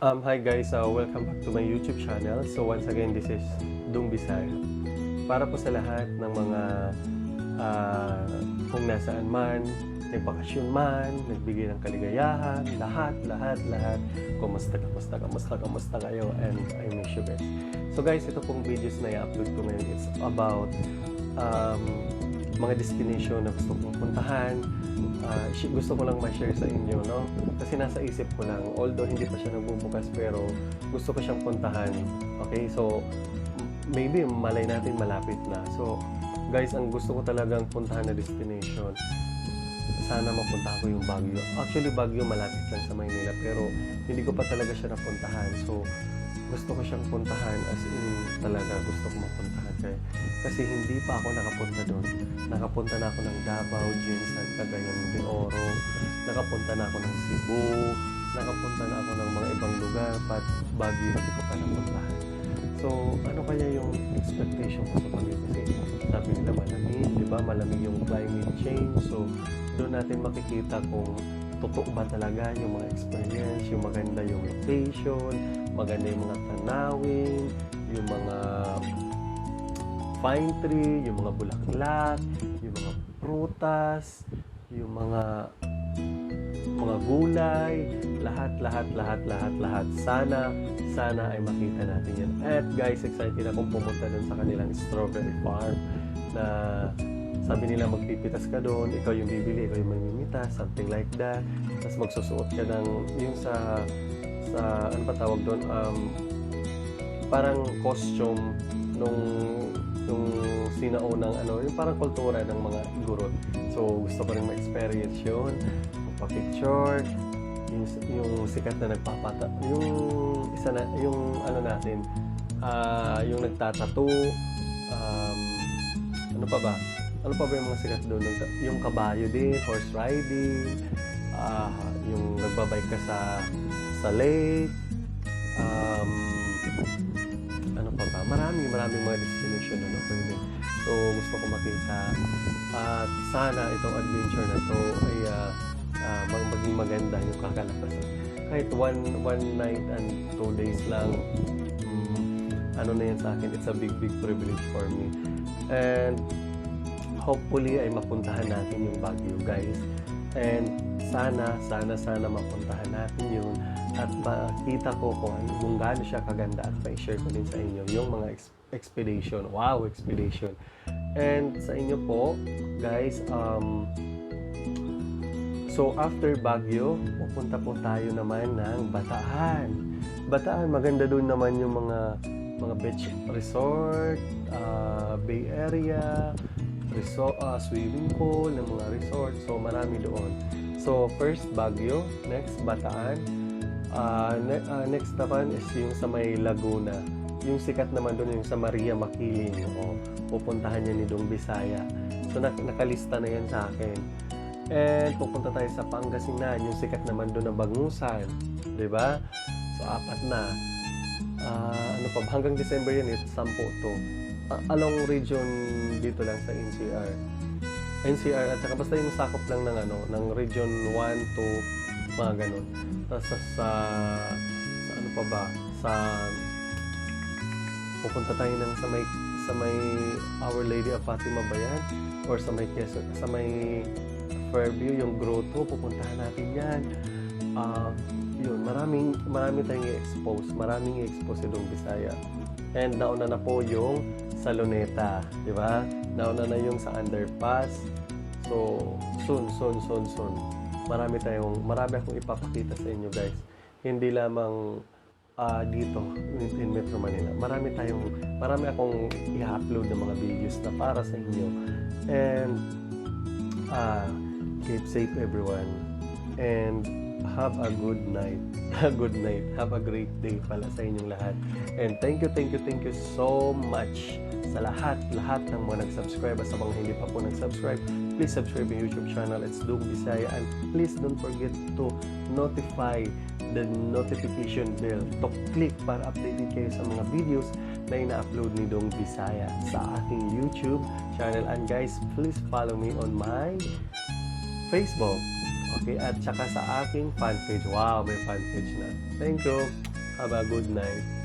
Hi guys, welcome back to my YouTube channel. So once again, this is Dung Bisaya. Para po sa lahat ng mga kung nasaan man, nagbakasyon man, nagbigay ng kaligayahan, lahat. Kumusta kayo? And I miss you guys. So guys, ito pong videos na i-upload ko ngayon. It's about mga destination na gusto kong puntahan. Gusto ko lang ma-share sa inyo, no? Kasi nasa isip ko lang, although hindi pa siya nagbubukas, pero gusto ko siyang puntahan. Okay, so maybe malay natin malapit na. So guys, ang gusto ko talagang puntahan na destination, sana mapunta ko yung Baguio. Actually, Baguio malapit lang sa Maynila, pero hindi ko pa talaga siya napuntahan. So gusto ko siyang puntahan, as in talaga gusto ko mapuntahan kasi hindi pa ako nakapunta doon. Nakapunta na ako ng Davao, Jinsan, Cagayan de Oro, nakapunta na ako ng Cebu, nakapunta na ako ng mga ibang lugar, but Baguio hindi ko pa napuntahan. So ano kaya yung expectation ko sa Baguio? Kasi sabi nila malamig, di ba? Malamig yung climate change. So doon natin makikita kung totoo ba talaga yung mga experience, yung maganda yung location, maganda yung mga tanawin, yung mga pine tree, yung mga bulaklak, yung mga prutas, yung mga gulay, lahat. Sana ay makita natin yan. At guys, excited akong pumunta dun sa kanilang strawberry farm na sabi nila magpipitas ka doon, ikaw yung bibili, ikaw yung mamimitas, something like that. Tapos magsusuot ka ng yung sa ano pa tawag doon, parang costume nung sinaunang yung parang kultura ng mga gurot. So gusto ko rin ma-experience yun, magpa-picture, yung sikat na nagpapata, yung isa na, yung ano natin, yung nagtatattoo, ano pa ba yung mga sikat doon? Yung kabayo din, horse riding, yung nagbabike ka sa lake, ano pa ba? Maraming mga destination na pwede. So gusto ko makita, at sana itong adventure na to ay maging maganda yung kakalabasan. Kahit one night and 2 days lang, ano na yan sa akin, it's a big privilege for me. And hopefully ay mapuntahan natin yung Baguio, guys. And sana mapuntahan natin yun at makita ko kung gaano siya kaganda at ma-share ko din sa inyo yung mga expedition. Wow, expedition. And sa inyo po, guys, so after Baguio, pupunta po tayo naman ng Bataan. Bataan, maganda doon naman yung mga beach resort, Bay Area, resort, swimming pool, ng mga resort. So marami doon. So first Baguio, next Bataan, next naman is yung sa may Laguna. Yung sikat naman doon yung sa Maria Makiling. Pupuntahan niya ni Dung Bisaya. So nakalista na yan sa akin. And pupunta tayo sa Pangasinan, yung sikat naman doon na Bangusan, 'di ba? So 4 na. Ano pa, hanggang December yan, 10 to. Along region dito lang sa NCR at saka basta yung sakop lang ng region 1 to mga ganun. Tapos sa ano pa ba, pupunta tayo sa may Our Lady of Fatima ba yan? Or sa may Quezon, sa may Fairview, yung grotto, pupuntahan natin yan. Yun, marami tayong i-expose, si Dung Bisaya. And nauna na po yung sa Luneta, di ba? Nauna na yung sa underpass. So, soon. Marami akong ipapakita sa inyo, guys. Hindi lamang dito in Metro Manila. Marami akong i-upload ng mga videos na para sa inyo. And keep safe everyone. And have a good night. Have a great day pala sa inyong lahat. And thank you so much sa lahat ng mga nag-subscribe. At sa mga hindi pa po nag-subscribe, please subscribe yung YouTube channel. It's Dung Bisaya. And please don't forget to notify the notification bell to click para updated kayo sa mga videos na ina-upload ni Dung Bisaya sa aking YouTube channel. And guys, please follow me on my Facebook. Okay, at saka sa aking fan page. Wow, may fan page na. Thank you. Have a good night.